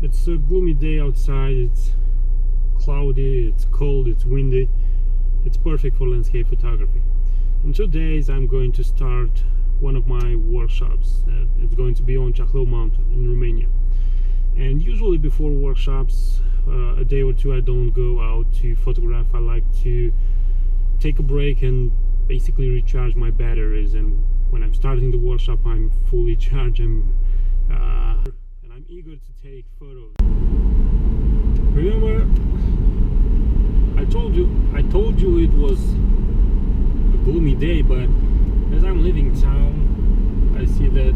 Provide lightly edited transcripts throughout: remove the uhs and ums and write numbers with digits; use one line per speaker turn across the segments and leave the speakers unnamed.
It's a gloomy day outside, it's cloudy, it's cold, it's windy. It's perfect for landscape photography. In 2 days I'm going to start one of my workshops. It's going to be on Ceahlau Mountain in Romania. And usually before workshops, a day or two I don't go out to photograph. I like to take a break and basically recharge my batteries, and when I'm starting the workshop I'm fully charged and I'm eager to take photos. Remember, I told you it was a gloomy day, but as I'm leaving town I see that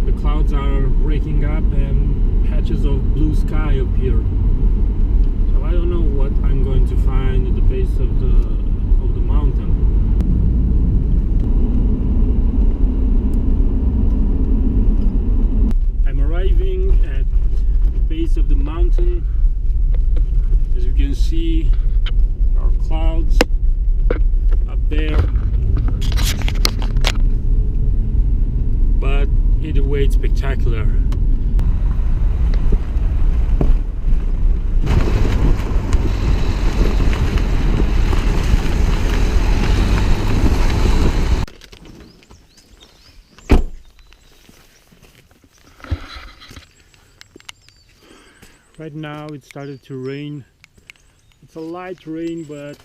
the clouds are breaking up and patches of blue sky appear. So I don't know what I'm going to find at the base of the mountain. I'm arriving at the base of the mountain. As you can see, there are clouds up there, but either way it's spectacular. Right now it started to rain. It's a light rain, but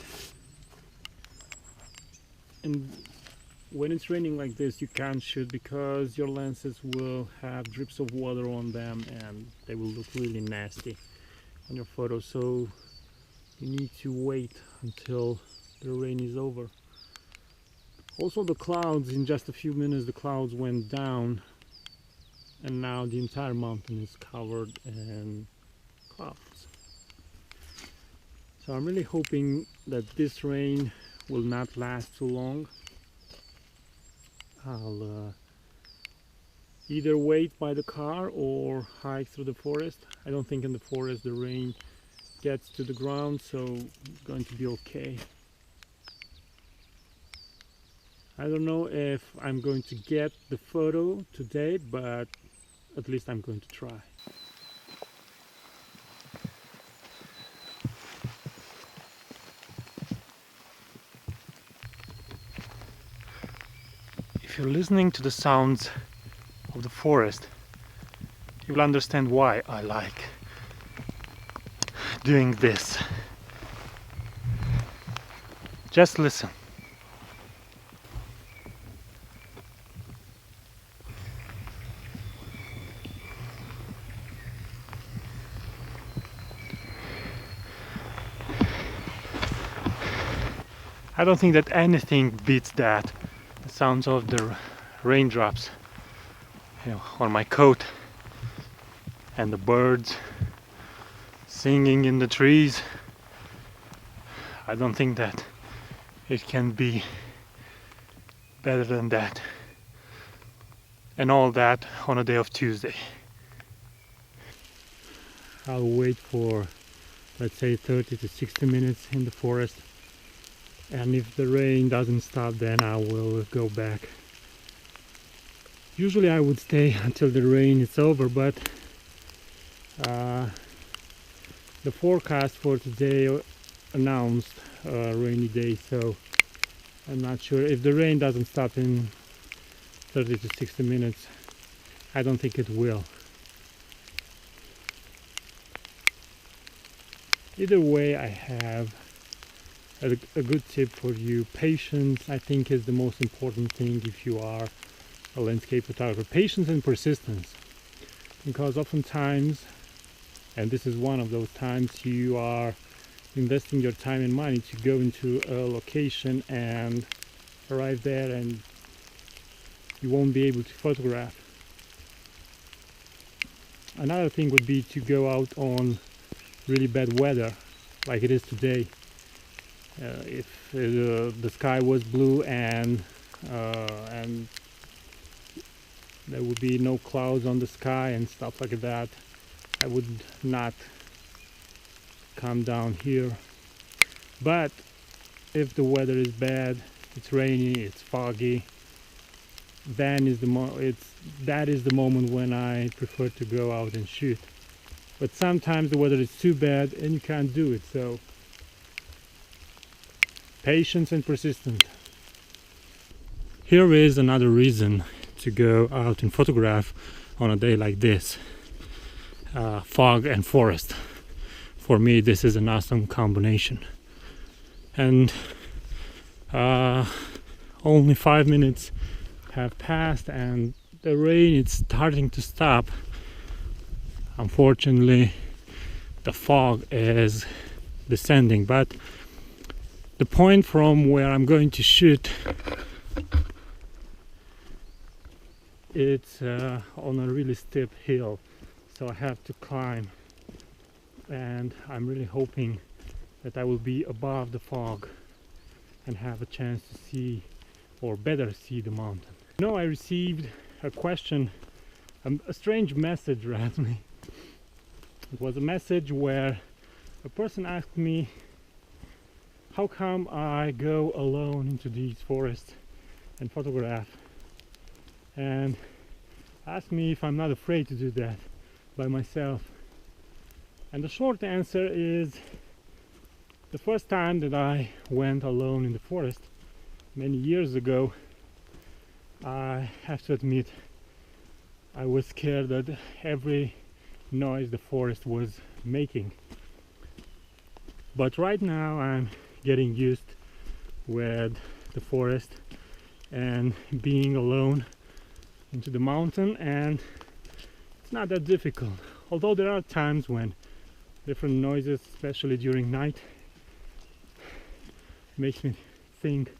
when it's raining like this you can't shoot because your lenses will have drips of water on them and they will look really nasty on your photo. So you need to wait until the rain is over. Also the clouds, in just a few minutes the clouds went down and now the entire mountain is covered in clouds. So I'm really hoping that this rain will not last too long. I'll either wait by the car or hike through the forest. I don't think in the forest the rain gets to the ground, so it's going to be okay. I don't know if I'm going to get the photo today, but at least I'm going to try. If you're listening to the sounds of the forest, you will understand why I like doing this. Just listen. I don't think that anything beats that. The sounds of the raindrops, on my coat, and the birds singing in the trees. I don't think that it can be better than that. And all that on a day of Tuesday. I'll wait for, let's say, 30 to 60 minutes in the forest. And if the rain doesn't stop, then I will go back. Usually I would stay until the rain is over, but the forecast for today announced a rainy day, so I'm not sure. If the rain doesn't stop in 30 to 60 minutes, I don't think it will. Either way, I have a good tip for you. Patience, I think, is the most important thing if you are a landscape photographer. Patience and persistence, because oftentimes, and this is one of those times, you are investing your time and money to go into a location and arrive there and you won't be able to photograph. Another thing would be to go out on really bad weather like it is today. If the sky was blue and there would be no clouds on the sky and stuff like that, I would not come down here. But if the weather is bad, it's rainy, it's foggy, then that is the moment when I prefer to go out and shoot. but sometimes the weather is too bad and you can't do it. So patience and persistence. Here is another reason to go out and photograph on a day like this. Fog and forest. For me, this is an awesome combination. And only 5 minutes have passed and the rain is starting to stop. Unfortunately, the fog is descending, but the point from where I'm going to shoot, it's on a really steep hill, so I have to climb, and I'm really hoping that I will be above the fog and have a chance to see, or better see, the mountain. You know, I received a question, a strange message randomly. It was a message where a person asked me, how come I go alone into these forests and photograph, and asked me if I'm not afraid to do that by myself. And the short answer is, the first time that I went alone in the forest many years ago, I have to admit I was scared that every noise the forest was making. But right now I'm getting used with the forest and being alone into the mountain, and it's not that difficult. Although there are times when different noises, especially during night, makes me think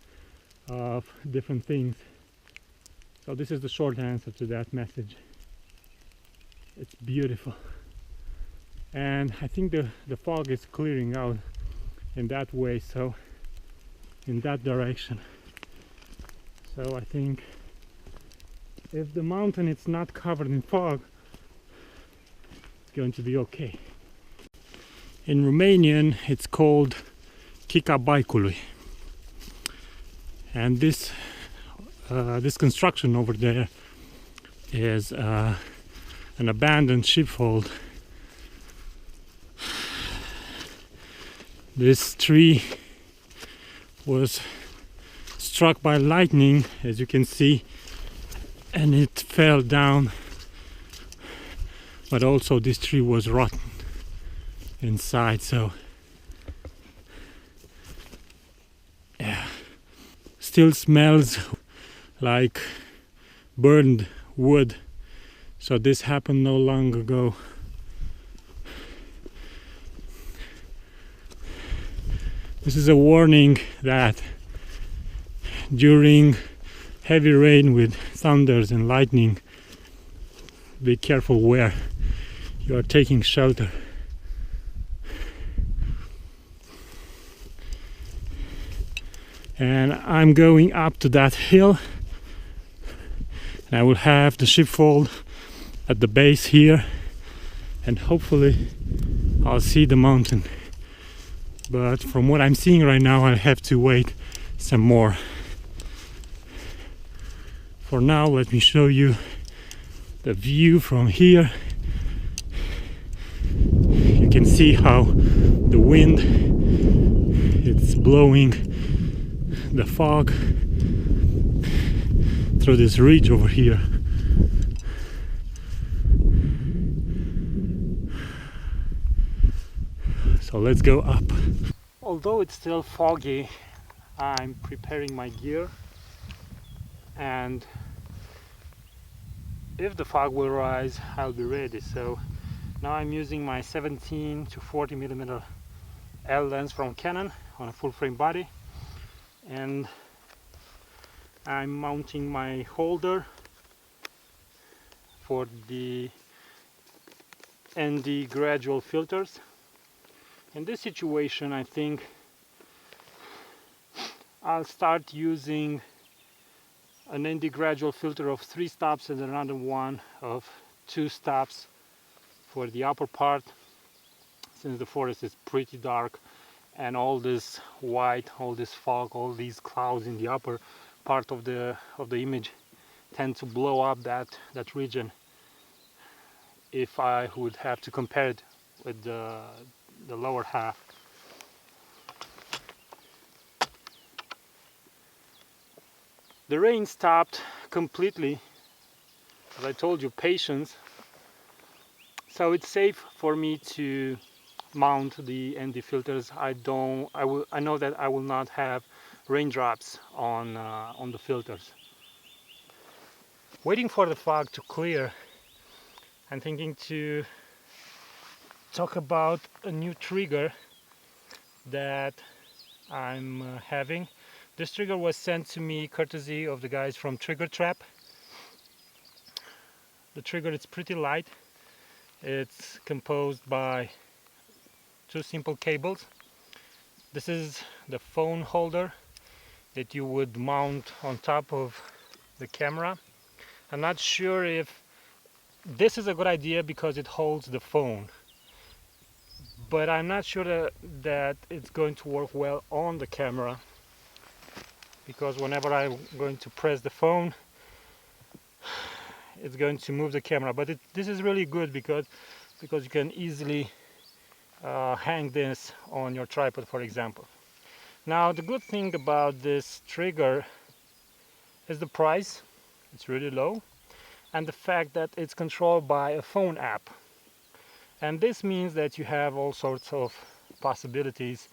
of different things. So this is the short answer to that message. It's beautiful, and I think the fog is clearing out in that way, so in that direction. So I think if the mountain is not covered in fog, it's going to be okay. In Romanian it's called Chica Baicului, and this construction over there is an abandoned sheepfold. This tree was struck by lightning, as you can see, and it fell down, but also this tree was rotten inside, so yeah, still smells like burned wood. So this happened no long ago. This is a warning that during heavy rain with thunders and lightning, be careful where you are taking shelter. And I'm going up to that hill, and I will have the sheepfold at the base here, and hopefully I'll see the mountain. But from what I'm seeing right now, I have to wait some more. For now, let me show you the view from here. You can see how the wind, it's blowing the fog through this ridge over here. So let's go up. Although it's still foggy, I'm preparing my gear, and if the fog will rise, I'll be ready. So now I'm using my 17 to 40 millimeter L lens from Canon on a full frame body, and I'm mounting my holder for the ND Gradual filters. In this situation, I think I'll start using an ND Gradual filter of 3 stops and another one of 2 stops for the upper part, since the forest is pretty dark and all this white, all this fog, all these clouds in the upper part of the image tend to blow up that region if I would have to compare it with the lower half. The rain stopped completely. As I told you, patience. So it's safe for me to mount the ND filters. I know that I will not have raindrops on the filters. Waiting for the fog to clear, I'm thinking to talk about a new trigger that I'm having. This trigger was sent to me courtesy of the guys from Triggertrap. The trigger is pretty light. It's composed by two simple cables. This is the phone holder that you would mount on top of the camera. I'm not sure if this is a good idea because it holds the phone, but I'm not sure that it's going to work well on the camera, because whenever I'm going to press the phone, it's going to move the camera. But this is really good because you can easily hang this on your tripod, for example. Now, the good thing about this trigger is the price. It's really low, and the fact that it's controlled by a phone app. And this means that you have all sorts of possibilities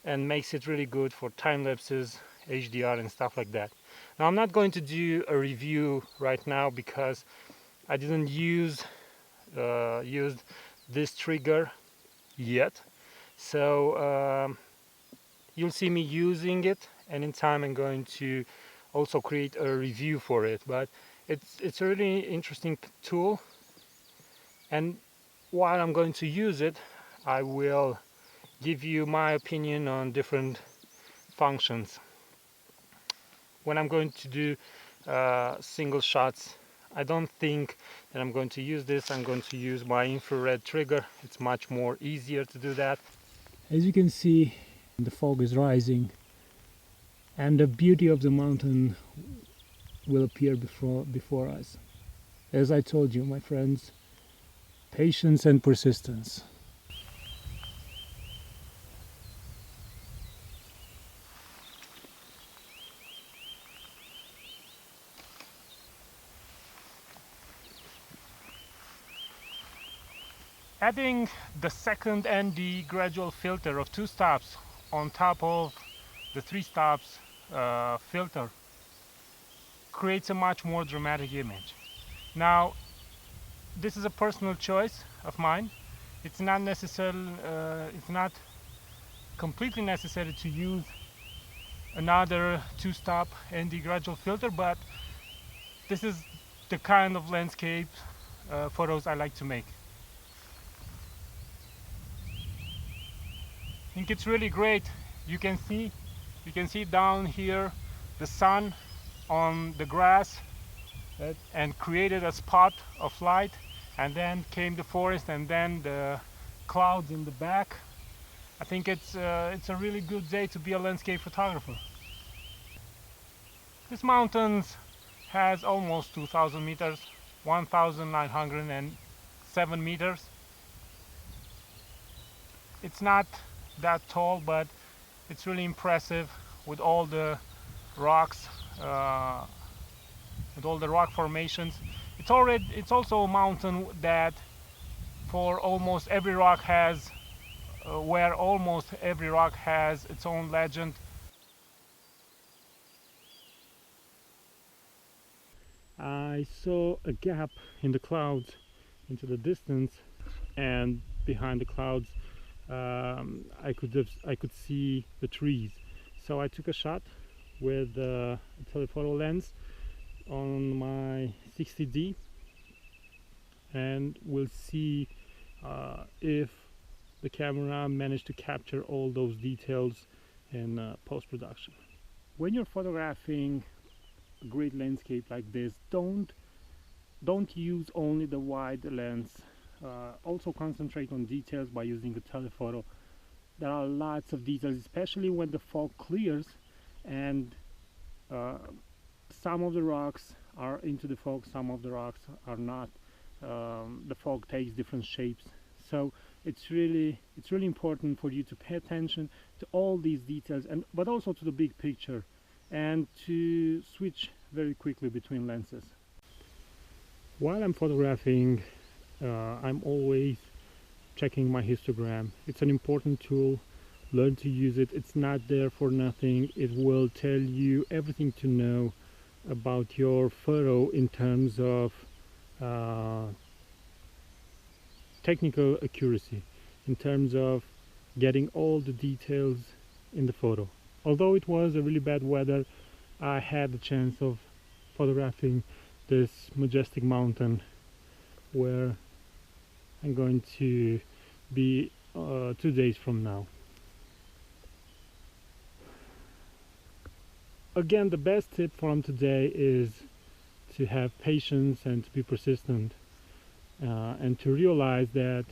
and makes it really good for time lapses, HDR and stuff like that. Now, I'm not going to do a review right now because I didn't use this trigger yet. So you'll see me using it, and in time I'm going to also create a review for it. But it's a really interesting tool, and while I'm going to use it, I will give you my opinion on different functions. When I'm going to do single shots, I don't think that I'm going to use this. I'm going to use my infrared trigger. It's much more easier to do that. As you can see, the fog is rising and the beauty of the mountain will appear before us. As I told you, my friends, patience and persistence. Adding the second ND Gradual filter of 2 stops on top of the 3 stops filter creates a much more dramatic image. Now, this is a personal choice of mine. It's not necessary. It's not completely necessary to use another 2-stop ND Gradual filter, but this is the kind of landscape photos I like to make. I think it's really great. You can see down here the sun on the grass and created a spot of light, and then came the forest and then the clouds in the back. I think it's a really good day to be a landscape photographer. This mountain has almost 2,000 meters, 1,907 meters. It's not that tall, but it's really impressive with all the rocks, with all the rock formations. It's also a mountain that for almost every rock has where almost every rock has its own legend. I saw a gap in the clouds into the distance, and behind the clouds I could see the trees. So I took a shot with a telephoto lens on my 60D, and we'll see if the camera managed to capture all those details in post-production. When you're photographing a great landscape like this, don't use only the wide lens. Also concentrate on details by using a telephoto. There are lots of details, especially when the fog clears and some of the rocks are into the fog, some of the rocks are not. the fog takes different shapes. So it's really important for you to pay attention to all these details, but also to the big picture, and to switch very quickly between lenses. While I'm photographing, I'm always checking my histogram. It's an important tool. Learn to use it. It's not there for nothing. It will tell you everything to know about your photo in terms of technical accuracy, in terms of getting all the details in the photo. Although it was a really bad weather, I had the chance of photographing this majestic mountain where I'm going to be 2 days from now. Again, the best tip from today is to have patience and to be persistent, and to realize that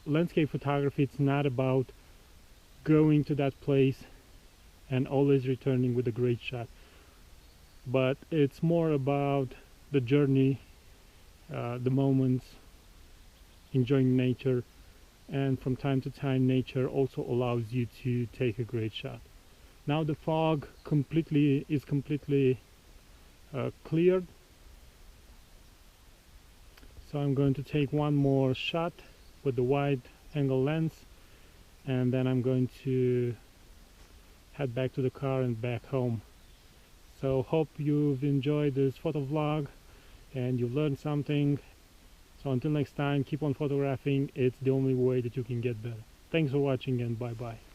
landscape photography, it's not about going to that place and always returning with a great shot, but it's more about the journey, the moments, enjoying nature, and from time to time nature also allows you to take a great shot. Now the fog is completely cleared, so I'm going to take one more shot with the wide angle lens, and then I'm going to head back to the car and back home. So hope you've enjoyed this photo vlog and you learned something. So until next time, keep on photographing. It's the only way that you can get better. Thanks for watching, and bye bye.